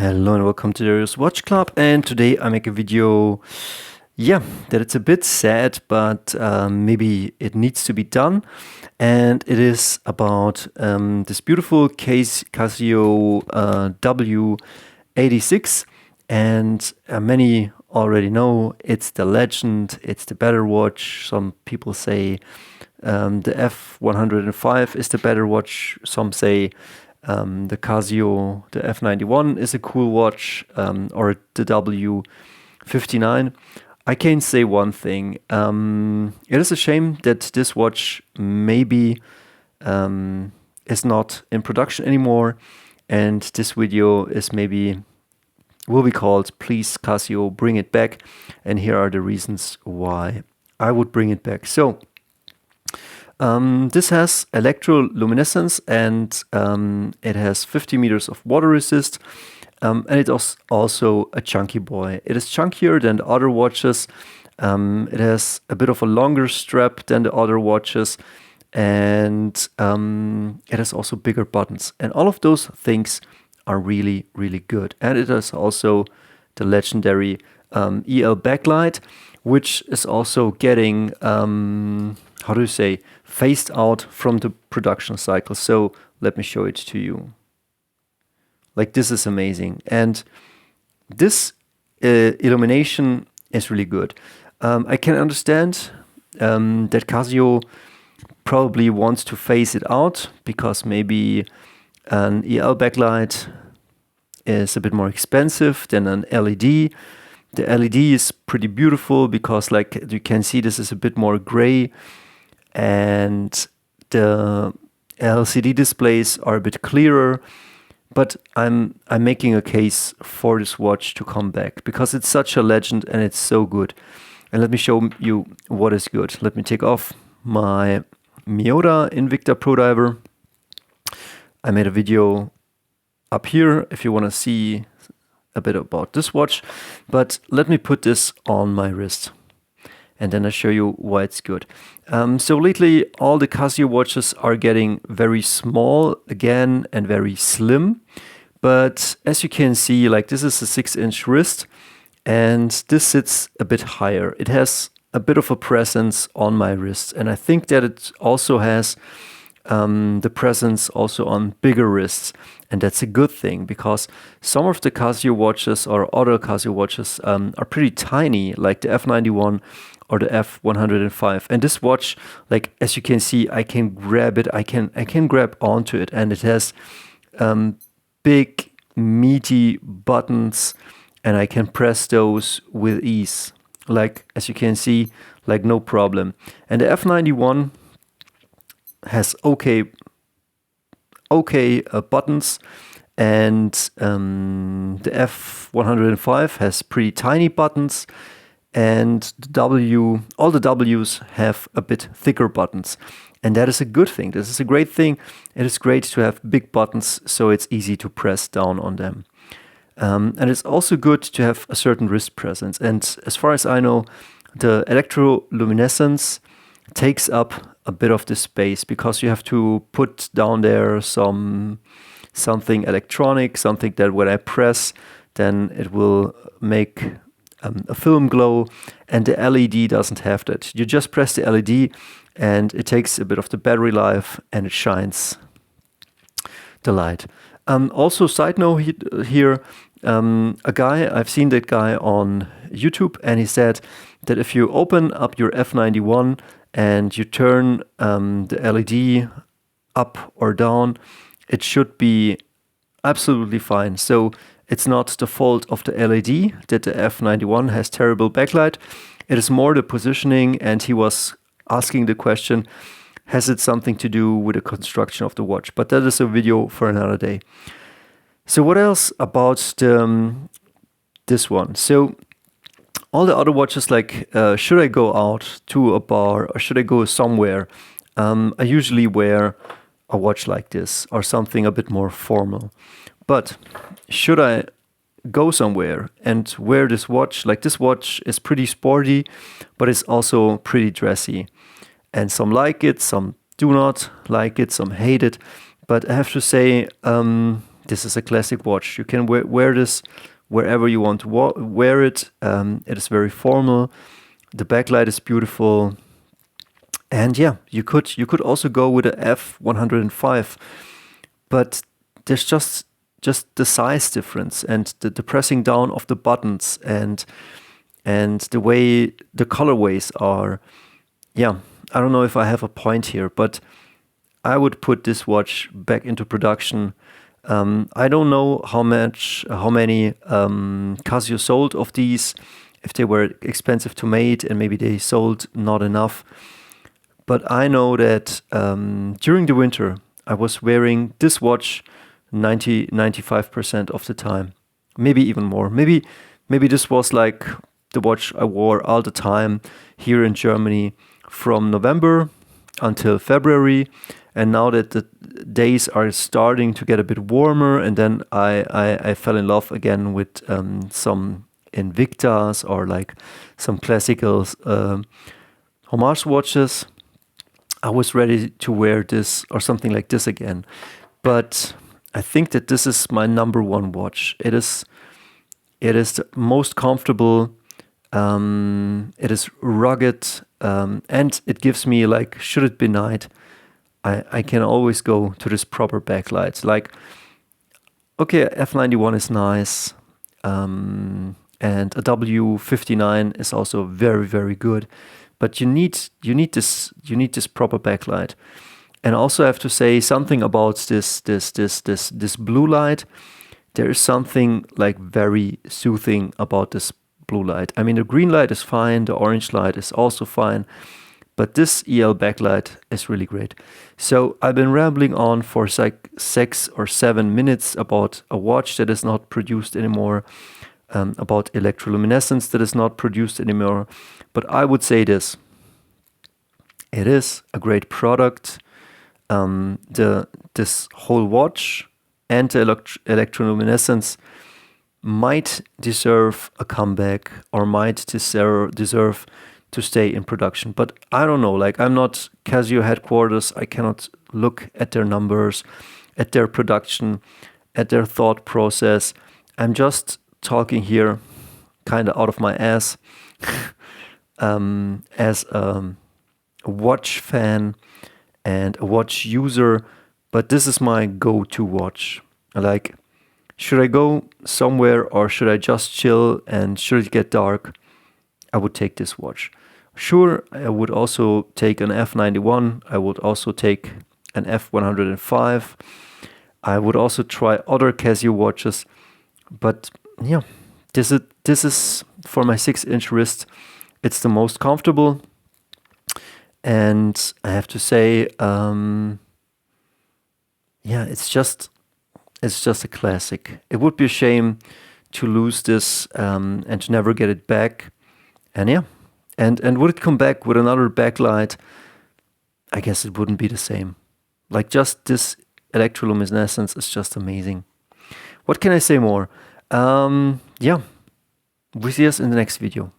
Hello and welcome to Darius Watch Club, and today I make a video, that it's a bit sad, but maybe it needs to be done, and it is about this beautiful Casio W-86, and many already know it's the legend, it's the better watch. Some people say the F105 is the better watch, some say the Casio, the F91 is a cool watch, or the W-59. I can say one thing. It is a shame that this watch maybe is not in production anymore, and this video will be called "Please Casio, Bring It Back," and here are the reasons why I would bring it back. So this has Electro Luminescence, and it has 50 meters of water resist, and it is also a chunky boy. It is chunkier than the other watches. It has a bit of a longer strap than the other watches, and it has also bigger buttons. And all of those things are really, really good. And it has also the legendary EL backlight, which is also getting phased out from the production cycle. So let me show it to you. Like, this is amazing, and this illumination is really good. I can understand that Casio probably wants to phase it out because maybe an EL backlight is a bit more expensive than an LED. The LED is pretty beautiful because, like you can see, this is a bit more gray, and the LCD displays are a bit clearer. But I'm making a case for this watch to come back because it's such a legend and it's so good. And let me show you what is good. Let me take off my Miyota Invicta Pro Diver. I made a video up here if you want to see a bit about this watch, but let me put this on my wrist, and then I'll show you why it's good. So lately, all the Casio watches are getting very small again and very slim. But as you can see, like, this is a 6-inch wrist, and this sits a bit higher. It has a bit of a presence on my wrist, and I think that it also has the presence also on bigger wrists. And that's a good thing, because some of the Casio watches or other Casio watches are pretty tiny, like the F91 or the F105. And this watch, like, as you can see, I can grab it, I can grab onto it, and it has big meaty buttons, and I can press those with ease. Like, as you can see, like, no problem. And the F91 has okay buttons, and the F105 has pretty tiny buttons, and all the W's have a bit thicker buttons, and that is a good thing. This is a great thing. It is great to have big buttons, so it's easy to press down on them, and it's also good to have a certain wrist presence. And as far as I know, the Electro Luminescence takes up a bit of the space because you have to put down there something electronic, something that when I press, then it will make a film glow, and the LED doesn't have that. You just press the LED and it takes a bit of the battery life and it shines the light. Also, side note here, I've seen that guy on YouTube, and he said that if you open up your F91 and you turn the LED up or down, it should be absolutely fine. So it's not the fault of the LED that the F91 has terrible backlight. It is more the positioning, and he was asking the question, has it something to do with the construction of the watch? But that is a video for another day. So what else about this one? So all the other watches, like, should I go out to a bar or should I go somewhere? I usually wear a watch like this or something a bit more formal. But should I go somewhere and wear this watch? Like, this watch is pretty sporty, but it's also pretty dressy. And some like it, some do not like it, some hate it. But I have to say, this is a classic watch. You can wear this wherever you want to wear it. It is very formal. The backlight is beautiful. And yeah, you could also go with a F105, but there's just the size difference and the pressing down of the buttons and the way the colorways are. Yeah, I don't know if I have a point here, but I would put this watch back into production. I don't know how many Casio sold of these, if they were expensive to make and maybe they sold not enough. But I know that during the winter, I was wearing this watch 95% of the time, maybe even more. Maybe this was like the watch I wore all the time here in Germany from November until February. And now that the days are starting to get a bit warmer, and then I fell in love again with some Invictas or like some classical homage watches. I was ready to wear this or something like this again. But I think that this is my number one watch. It is the most comfortable. It is rugged, and it gives me, like, should it be night, I can always go to this proper backlight. Like, okay, F91 is nice, and a W-59 is also very, very good. But you need this proper backlight. And also I have to say something about this blue light. There is something like very soothing about this blue light. I mean, the green light is fine, the orange light is also fine, but this EL backlight is really great. So I've been rambling on for like 6 or 7 minutes about a watch that is not produced anymore, about electroluminescence that is not produced anymore. But I would say this: it is a great product. This whole watch and the electroluminescence might deserve a comeback or might deserve to stay in production. But I don't know, like, I'm not Casio headquarters. I cannot look at their numbers, at their production, at their thought process. I'm just talking here kind of out of my ass as a watch fan and a watch user, but this is my go-to watch. Like, should I go somewhere or should I just chill and should it get dark? I would take this watch. Sure, I would also take an F91. I would also take an F105. I would also try other Casio watches, but yeah, this is for my 6-inch wrist. It's the most comfortable, and I have to say, yeah, it's just a classic. It would be a shame to lose this and to never get it back. And yeah, and would it come back with another backlight? I guess it wouldn't be the same. Like, just this electroluminescence is just amazing. What can I say more? Yeah, we see us in the next video.